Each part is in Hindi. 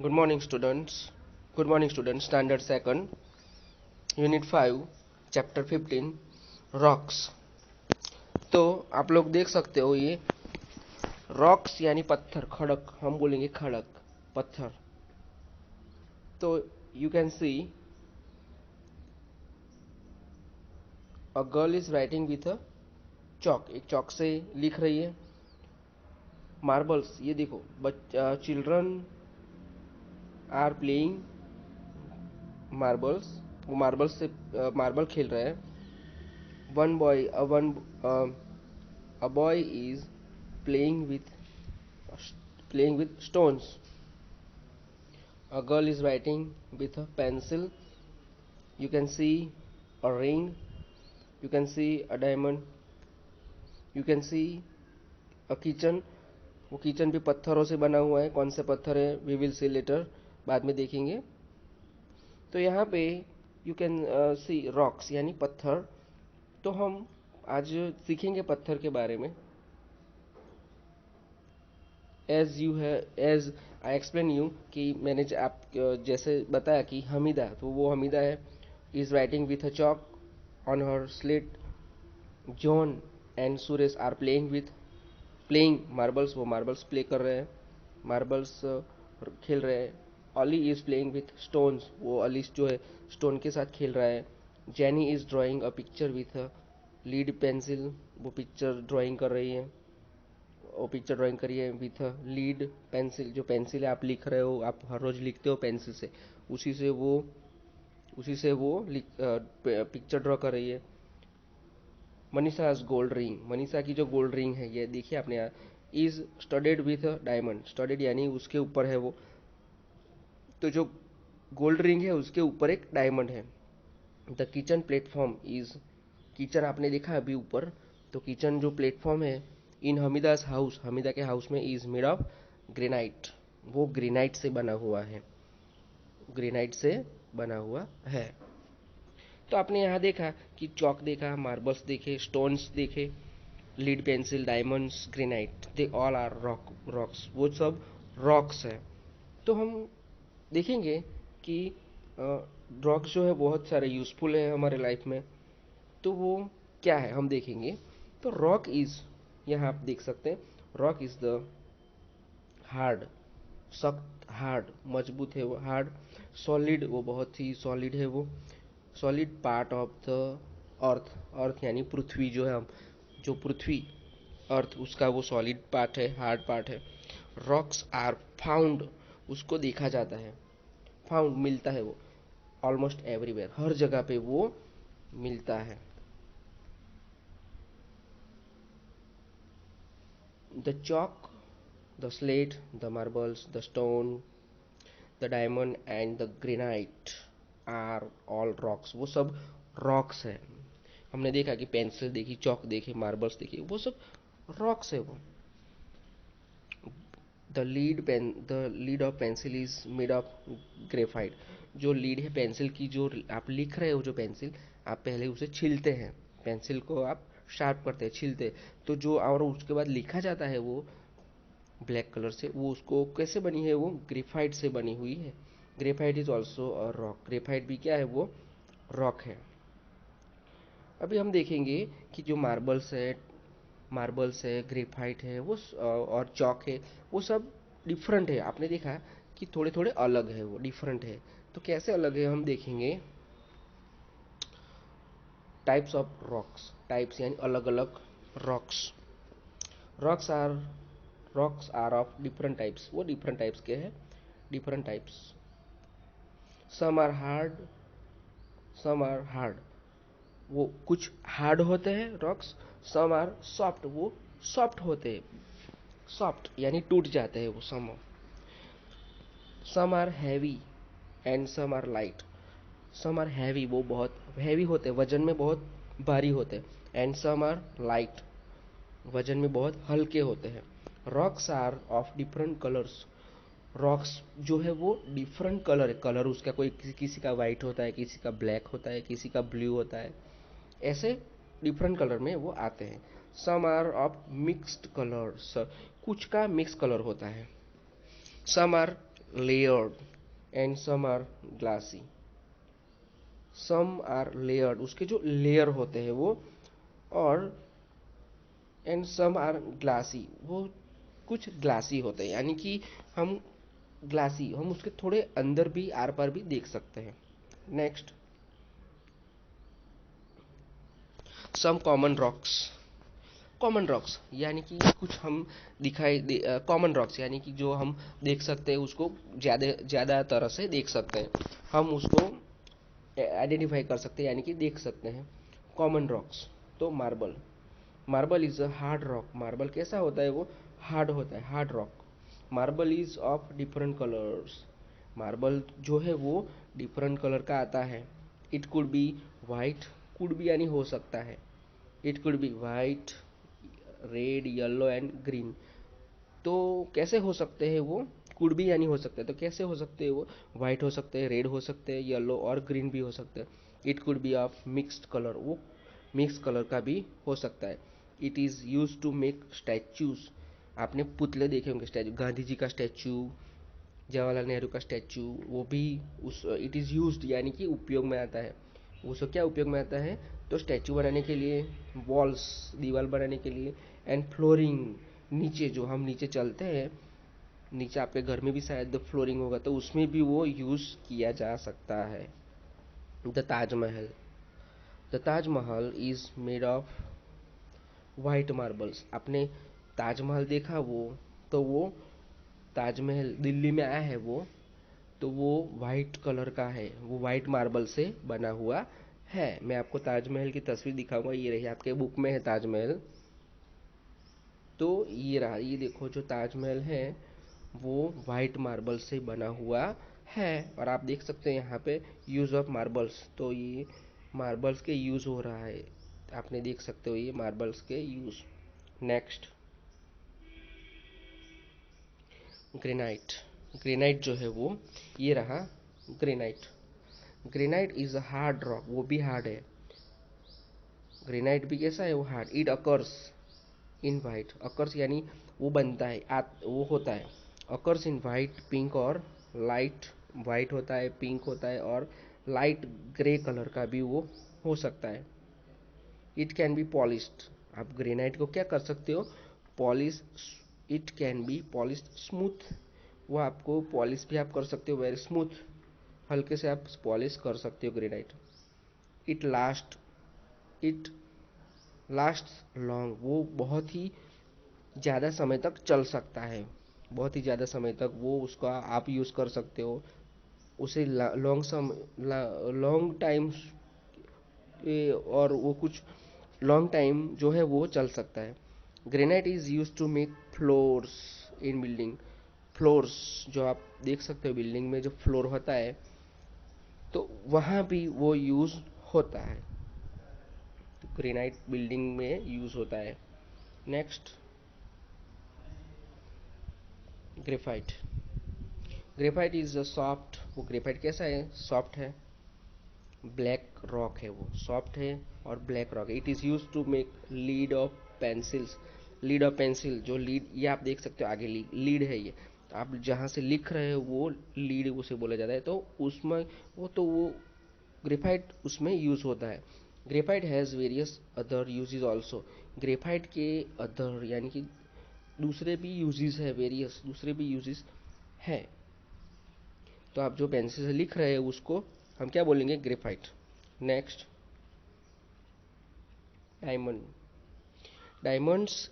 Good morning, students. Good morning, students. Standard second, Unit 5, Chapter 15, Rocks. तो आप लोग देख सकते हो ये रॉक्स यानी पत्थर, खड़क, हम बोलेंगे खड़क, पत्थर. तो you can see a girl is writing with a chalk. एक चौक से लिख रही है. मार्बल्स, ये देखो, चिल्ड्रन आर प्लेइंग मार्बल्स. वो मार्बल्स से मार्बल खेल रहे हैं. One boy one a boy is playing with stones. A girl is writing with a pencil. You can see a ring. You can see a diamond. You can see a kitchen. वो किचन भी पत्थरों से बना हुआ है. कौन से पत्थर है वी विल सी लेटर, बाद में देखेंगे. तो यहाँ पे यू कैन सी रॉक्स यानी पत्थर. तो हम आज सीखेंगे पत्थर के बारे में. एज आई एक्सप्लेन यू कि मैंने आप जैसे बताया कि हमीदा, तो वो हमीदा है. Is writing with a chalk on her slate. John and Suresh are playing marbles. वो मार्बल्स प्ले कर रहे हैं, मार्बल्स खेल रहे हैं. Ali is playing with stones. वो अली जो है स्टोन के साथ खेल रहा है. Jenny is drawing a picture with a lead pencil. वो पिक्चर ड्राइंग कर रही है. वो पिक्चर ड्राइंग करिए विथ लीड पेंसिल. जो पेंसिल है आप लिख रहे हो, आप हर रोज लिखते हो पेंसिल से, उसी से वो पिक्चर ड्रॉ कर रही है. Manisha gold ring. मनीषा की जो गोल्ड रिंग है, ये देखिए आपने यहाँ, is studded with diamond. Studded यानी उसके ऊपर है वो. तो जो गोल्ड रिंग है उसके ऊपर एक डायमंड है. The kitchen platform is. Kitchen आपने देखा अभी ऊपर. तो किचन जो प्लेटफॉर्म है इन हमीदास हाउस, हमीदा के हाउस में, इज मेड ऑफ ग्रेनाइट. वो ग्रेनाइट से बना हुआ है. ग्रेनाइट से बना हुआ है. तो आपने यहाँ देखा कि चौक देखा, मार्बल्स देखे, स्टोन्स देखे, lead pencil, diamonds, granite, they all are rocks. वो सब रॉक्स है. तो हम देखेंगे कि रॉक्स जो है बहुत सारे यूजफुल है हमारे लाइफ में. तो वो क्या है हम देखेंगे. तो रॉक इज, यहाँ आप देख सकते हैं, रॉक इज द हार्ड, सख्त, हार्ड, मजबूत है वो, हार्ड. सॉलिड, वो बहुत ही सॉलिड है वो. Solid part of the earth. Earth यानी पृथ्वी जो है, हम जो पृथ्वी, अर्थ, उसका वो सॉलिड पार्ट है, हार्ड पार्ट है. Rocks are found. उसको देखा जाता है. फाउंड मिलता है वो. ऑलमोस्ट एवरीवेयर, हर जगह पे वो मिलता है. The chalk, the slate, the marbles, the stone, the diamond and the granite are all rocks. वो सब rocks है. हमने देखा कि पेंसिल देखी, चौक देखे, मार्बल्स देखी, वो सब रॉक्स है वो. The lead of pencil is made of graphite. जो लीड है पेंसिल की, जो आप लिख रहे हो, जो पेंसिल, आप पहले उसे छीलते हैं. पेंसिल को आप शार्प करते हैं, छीलते. तो जो और उसके बाद लिखा जाता है वो ब्लैक कलर से, वो उसको कैसे बनी है, वो ग्रेफाइट से बनी हुई है. Graphite is also a rock. Graphite भी क्या है, वो रॉक है. अभी हम देखेंगे कि जो मार्बल्स है, ग्रेफाइट है, वो और चौक है, वो सब डिफरेंट है. आपने देखा कि थोड़े थोड़े अलग है, वो डिफरेंट है. तो कैसे अलग है हम देखेंगे. Types of rocks. टाइप्स यानी अलग अलग rocks. Rocks are rocks are of different types. वो डिफरेंट टाइप्स के हैं. Different types. Some are hard, some are hard. वो कुछ हार्ड होते हैं रॉक्स. Some are soft. वो सॉफ्ट होते हैं. सॉफ्ट यानी टूट जाते हैं वो. Some are heavy and some are light. Some are heavy, वो बहुत हैवी होते हैं, वजन में बहुत भारी होते हैं. एंड सम आर लाइट, वजन में बहुत हल्के होते हैं. Rocks are of different colours. रॉक्स जो है वो डिफरेंट कलर है. कलर उसका कोई किसी का वाइट होता है, किसी का ब्लैक होता है, किसी का ब्लू होता है. ऐसे डिफरेंट कलर में वो आते हैं. Some are of mixed colours. कुछ का मिक्स कलर होता है. Some are layered and some are glassy. Some are layered, उसके जो लेयर होते हैं वो, और एंड सम आर ग्लासी, वो कुछ ग्लासी होते हैं, यानी कि हम ग्लासी, हम उसके थोड़े अंदर भी आर पार भी देख सकते हैं. Next, some common rocks. Common rocks यानी कि कुछ हम दिखाई दे, कॉमन रॉक्स यानी कि जो हम देख सकते हैं, उसको ज़्यादा ज़्यादा तरह से देख सकते हैं, हम उसको आइडेंटिफाई कर सकते हैं, यानी कि देख सकते हैं. कॉमन रॉक्स, तो marble. Marble is a hard rock. Marble कैसा होता है, वो हार्ड होता है, hard rock. Marble is of different colours. Marble जो है वो डिफरेंट कलर का आता है. It could B white, could be यानी हो सकता है. It could B white, red, yellow and green. तो कैसे हो सकते हैं वो, कुड भी यानी हो सकता है, तो कैसे हो सकते हैं वो, वाइट हो सकते हैं, रेड हो सकते हैं, येलो और ग्रीन भी हो सकते हैं. It could be of mixed colour, वो मिक्स कलर का भी हो सकता है. It is use to make statues. आपने पुतले देखे होंगे, स्टैचू, गांधी जी का स्टैचू, जवाहरलाल नेहरू का स्टैचू, वो भी उस इट इज़ यूज्ड यानी कि उपयोग में आता है. उसको क्या उपयोग में आता है, तो स्टैचू बनाने के लिए, वॉल्स, दीवार बनाने के लिए, एंड फ्लोरिंग, नीचे जो हम नीचे चलते हैं, नीचे आपके घर में भी शायद फ्लोरिंग होगा, तो उसमें भी वो यूज़ किया जा सकता है. The Taj Mahal. The Taj Mahal is made of white marbles. आपने ताजमहल देखा, वो तो वो ताजमहल दिल्ली में आया है वो, तो वो वाइट कलर का है, वो वाइट मार्बल से बना हुआ है. मैं आपको ताजमहल की तस्वीर दिखाऊंगा, ये रही, आपके बुक में है ताजमहल. तो ये रहा, ये देखो जो ताजमहल है वो वाइट मार्बल से बना हुआ है. और आप देख सकते हैं यहाँ पे यूज़ ऑफ मार्बल्स, तो ये मार्बल्स के यूज़ हो रहा है, आपने देख सकते हो ये मार्बल्स के यूज़. Next, granite. ग्रेनाइट जो है वो, ये रहा granite. Granite is a hard rock, वो भी हार्ड है. ग्रेनाइट भी कैसा है, वो hard. It occurs in white. Occurs यानी वो बनता है, वो होता है. अकर्स इन वाइट, पिंक और लाइट. वाइट होता है, पिंक होता है, और लाइट ग्रे कलर का भी वो हो सकता है. It can be polished. आप ग्रेनाइट को क्या कर सकते हो, polish. It can be polished smooth, वो आपको पॉलिश भी आप कर सकते हो, वेरी स्मूथ, हल्के से आप पॉलिश कर सकते हो granite. It last. It last long, वो बहुत ही ज़्यादा समय तक चल सकता है, बहुत ही ज़्यादा समय तक वो उसका आप यूज़ कर सकते हो, उसे लॉन्ग समय, लॉन्ग टाइम, और वो कुछ लॉन्ग टाइम जो है वो चल सकता है. Granite is use to make floors in building. Floors जो आप देख सकते हो, बिल्डिंग में जो फ्लोर होता है, तो वहाँ भी वो यूज़ होता है. तो ग्रेनाइट बिल्डिंग में यूज़ होता है. Next, graphite. Graphite is a soft. वो ग्रेफाइट कैसा है, सॉफ्ट है, ब्लैक रॉक है, वो सॉफ्ट है और ब्लैक रॉक है. It is use to make lead of pencils. Lead of pencil, जो लीड, ये आप देख सकते हो आगे, लीड है ये, आप जहाँ से लिख रहे हो वो लीड उसे बोला जाता है, तो उसमें वो ग्रेफाइट उसमें यूज होता है. Graphite has various other uses also. Graphite के अदर यानी कि दूसरे भी यूजेस है, वेरियस दूसरे भी यूजेस है. तो आप जो पेंसिल से लिख रहे हैं उसको हम क्या बोलेंगे, graphite. Next, diamond. Diamonds,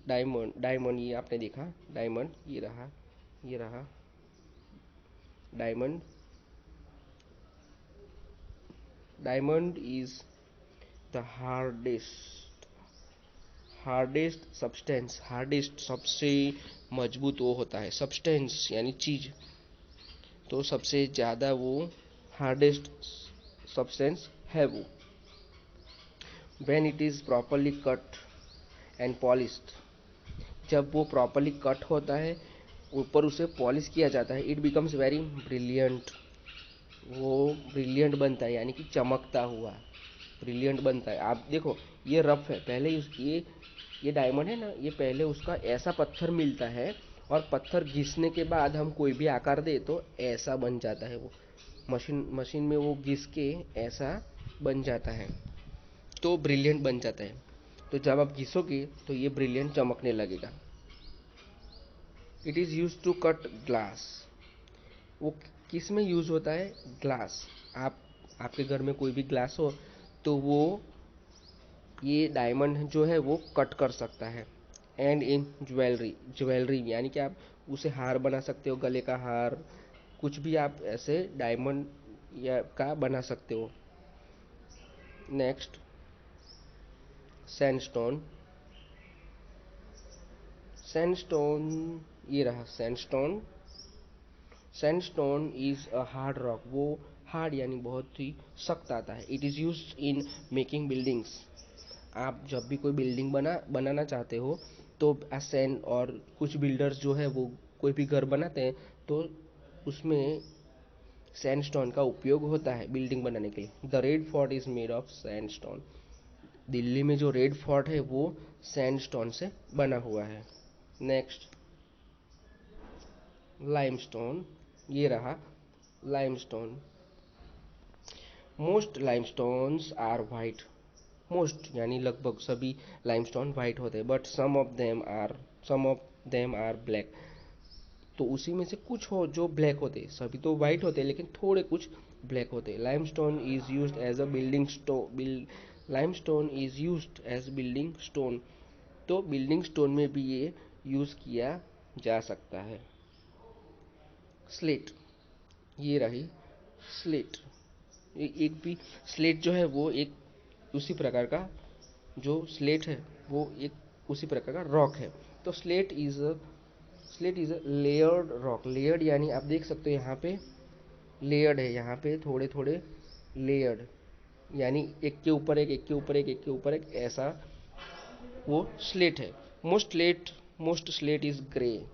diamond, diamond ये आपने देखा, डायमंड ये रहा, ये रहा diamond. Diamond is the hardest, hardest substance. Hardest सबसे मजबूत वो होता है, सब्सटेंस यानी चीज, तो सबसे ज़्यादा वो हार्डेस्ट सब्सटेंस है वो. When it is properly cut and polished. जब वो प्रॉपरली कट होता है, ऊपर उसे पॉलिश किया जाता है, इट बिकम्स वेरी ब्रिलियंट. वो ब्रिलियंट बनता है, यानी कि चमकता हुआ ब्रिलियंट बनता है. आप देखो ये रफ है, पहले ये डायमंड है ना, ये पहले उसका ऐसा पत्थर मिलता है, और पत्थर घिसने के बाद हम कोई भी आकार दे तो ऐसा बन जाता है वो, मशीन मशीन में वो घिस के ऐसा बन जाता है, तो ब्रिलियंट बन जाता है। तो जब आप घिसोगे तो ये ब्रिलियंट चमकने लगेगा। It is use to cut glass. वो किस में यूज होता है? ग्लास। आप आपके घर में कोई भी ग्लास हो तो वो ये डायमंड जो है वो कट कर सकता है। एंड इन ज्वेलरी, ज्वेलरी यानी कि आप उसे हार बना सकते हो, गले का हार, कुछ भी आप ऐसे डायमंड या का बना सकते हो। Next, sandstone. सैंडस्टोन, ये रहा sandstone. Sandstone is a hard rock. वो हार्ड यानी बहुत ही सख्त आता है। It is use in making buildings. आप जब भी कोई बिल्डिंग बनाना चाहते हो तो सैंड, और कुछ बिल्डर्स जो है वो कोई भी घर बनाते हैं तो उसमें सैंडस्टोन का उपयोग होता है बिल्डिंग बनाने के लिए। The red fort is made of sandstone. Delhi में जो रेड फोर्ट है वो सैंडस्टोन से बना हुआ है। Next, limestone. ये रहा limestone. Most limestones are white. Most यानी लगभग सभी लाइमस्टोन वाइट होते हैं, but some of them are black. तो उसी में से कुछ हो जो ब्लैक होते हैं, सभी तो वाइट होते हैं लेकिन थोड़े कुछ ब्लैक होते हैं। Limestone is used as a building stone. Limestone is used as building stone. तो बिल्डिंग स्टोन में भी ये यूज किया जा सकता है। स्लेट। ये रही स्लेट। एक भी स्लेट जो है वो एक उसी प्रकार का, जो स्लेट है वो एक उसी प्रकार का रॉक है। तो slate is a layered rock. Layered यानी आप देख सकते हो यहाँ पे लेयर्ड है, यहाँ पे थोड़े थोड़े लेयर्ड, यानी एक के ऊपर एक, एक के ऊपर एक, एक के ऊपर एक, ऐसा वो स्लेट है। मोस्ट स्लेट इज ग्रे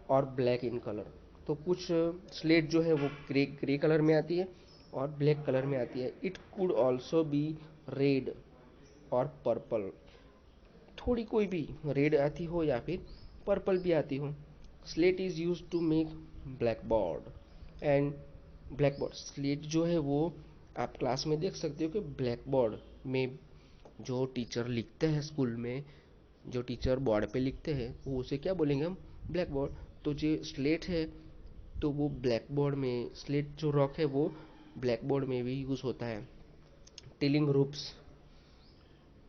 और ब्लैक इन कलर। तो कुछ स्लेट जो है वो ग्रे ग्रे कलर में आती है और ब्लैक कलर में आती है। It could also be red और पर्पल। थोड़ी कोई भी रेड आती हो या फिर पर्पल भी आती हो। Slate is use to make blackboard and blackboard. स्लेट जो है वो आप क्लास में देख सकते हो कि ब्लैक बोर्ड में जो टीचर लिखते हैं स्कूल में, जो टीचर बोर्ड पे लिखते हैं वो उसे क्या बोलेंगे हम? Black board. तो जो स्लेट है तो वो ब्लैक बोर्ड में, स्लेट जो रॉक है वो ब्लैक बोर्ड में भी यूज होता है। टिलिंग रूप्स।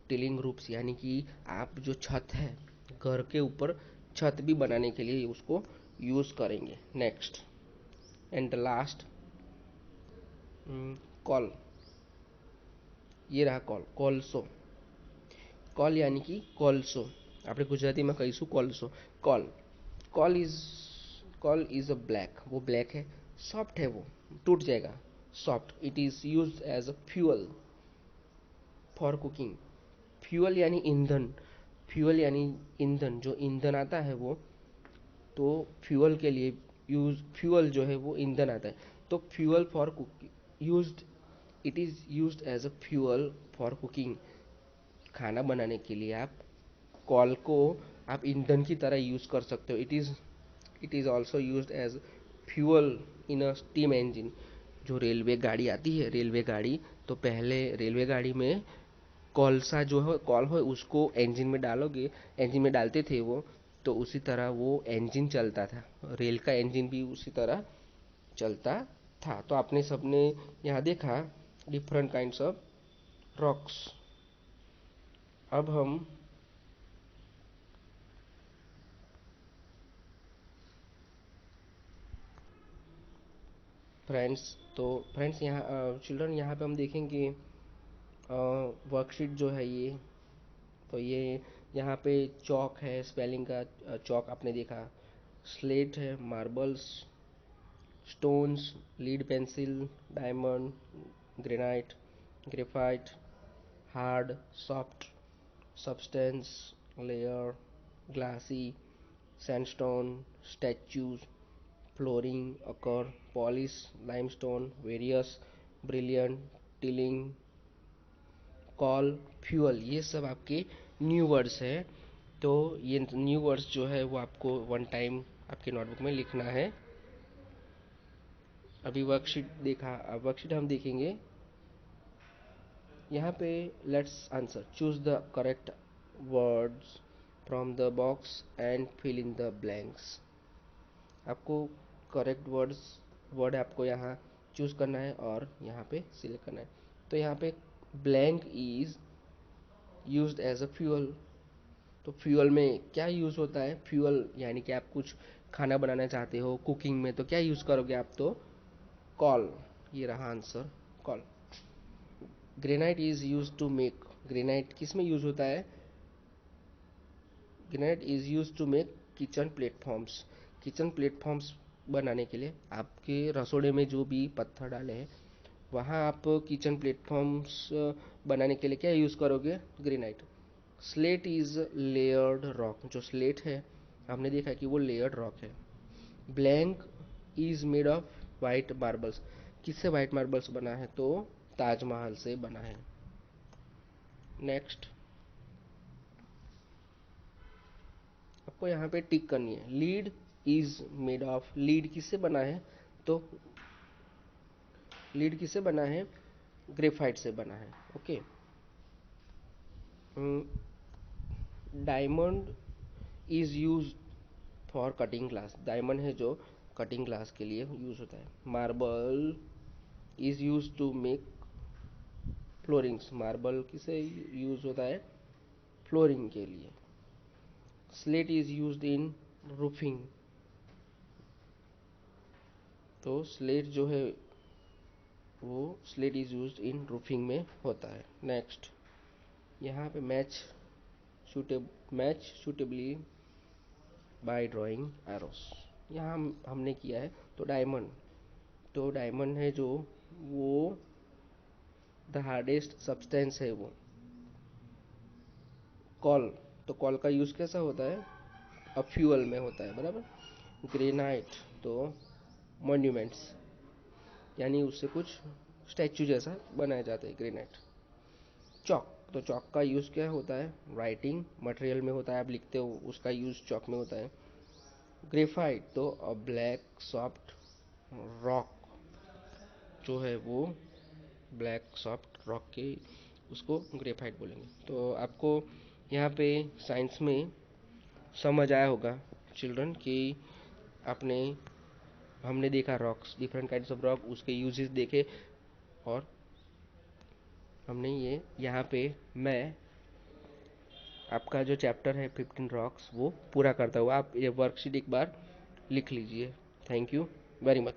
टिलिंग रूप्स यानी कि आप जो छत है, घर के ऊपर छत भी बनाने के लिए उसको यूज करेंगे। Next and the last, call. ये रहा कॉल, कोलसो। कॉल यानी कि कोलसो, આપણે ગુજરાતીમાં કહીશું કોલસો। Coal, coal is coal is a black. वो ब्लैक है, सॉफ्ट है, वो टूट जाएगा, soft. It is use as a fuel for cooking. Fuel यानी ईंधन। फ्यूअल यानी ईंधन, जो ईंधन आता है वो, तो फ्यूअल के लिए यूज, फ्यूअल जो है वो ईंधन आता है। तो fuel for cooking used, it is used as a fuel for cooking. खाना बनाने के लिए आप कॉल को आप ईंधन की तरह यूज कर सकते हो। It is also used as fuel in a steam engine. जो रेलवे गाड़ी आती है, रेलवे गाड़ी, तो पहले रेलवे गाड़ी में कोलसा जो है, कॉल हो, उसको इंजन में डालोगे, इंजन में डालते थे वो, तो उसी तरह वो इंजन चलता था। रेल का इंजन भी उसी तरह चलता था। तो आपने सबने यहाँ देखा डिफरेंट काइंड्स ऑफ रॉक्स। अब हम फ्रेंड्स, तो फ्रेंड्स यहाँ चिल्ड्रन, यहाँ पे हम देखेंगे वर्कशीट जो है ये, तो ये यहाँ पे चौक है, स्पेलिंग का चौक आपने देखा, स्लेट है, marbles, stones, lead pencil, diamond, granite, graphite, hard, soft, substance, layer, glassy, sandstone, statues, flooring, ochre, polish, limestone, various, brilliant, tiling, coal, fuel, ये सब आपके न्यू वर्ड्स हैं। तो ये न्यू वर्ड्स जो है वो आपको वन टाइम आपके नोटबुक में लिखना है। अभी वर्कशीट देखा, अब वर्कशीट हम देखेंगे। यहाँ पे let's answer, choose the correct words from the box and fill in the blanks. आपको करेक्ट वर्ड आपको यहाँ चूज करना है और यहाँ पे सिलेक्ट करना है। तो यहाँ पे blank is used as a fuel. तो फ्यूल में क्या यूज होता है? फ्यूल यानी कि आप कुछ खाना बनाना चाहते हो कुकिंग में, तो क्या यूज करोगे आप? तो कॉल। ये रहा answer, coal. Granite is use to make, granite किस में यूज होता है? Granite is use to make kitchen platforms. Kitchen platforms बनाने के लिए आपके रसोड़े में जो भी पत्थर डाले हैं वहाँ आप किचन प्लेटफॉर्म्स बनाने के लिए क्या यूज़ करोगे? Granite. Slate is layered rock, जो स्लेट है हमने देखा कि वो लेयर्ड रॉक है। Blank is made of white marbles, किससे वाइट मार्बल्स बना है? तो ताजमहल से बना है। नेक्स्ट आपको यहाँ पे टिक करनी है। Lead is made of, lead किससे बना है? तो लीड किससे बना है? ग्रेफाइट से बना है। Okay. Diamond is use for cutting glass, diamond है जो कटिंग ग्लास के लिए यूज होता है। Marble is use to make floorings, marble किसे यूज होता है? फ्लोरिंग के लिए। Slate is used in roofing, तो स्लेट जो है वो slate is used in roofing में होता है। नेक्स्ट यहाँ पे match suitably by drawing arrows, यहाँ हमने किया है। तो डायमंड, तो डायमंड है जो वो द हार्डेस्ट सब्सटेंस है वो। कॉल, तो कॉल का यूज़ कैसा होता है? अब फ्यूल में होता है, बराबर। ग्रेनाइट तो मॉन्यूमेंट्स, यानी उससे कुछ स्टैचू जैसा बनाया जाता है ग्रेनाइट। चौक, तो चौक का यूज़ क्या होता है? राइटिंग मटेरियल में होता है, आप लिखते हो उसका यूज़ चौक में होता है। ग्रेफाइट तो अ ब्लैक सॉफ्ट रॉक जो है वो ब्लैक सॉफ्ट रॉक के उसको ग्रेफाइट बोलेंगे। तो आपको यहाँ पे साइंस में समझ आया होगा चिल्ड्रन कि आपने हमने देखा rocks, different kinds of rock, उसके यूजेस देखे, और हमने ये यहाँ पे मैं आपका जो चैप्टर है 15 रॉक्स वो पूरा करता हुआ आप ये वर्कशीट एक बार लिख लीजिए। Thank you very much.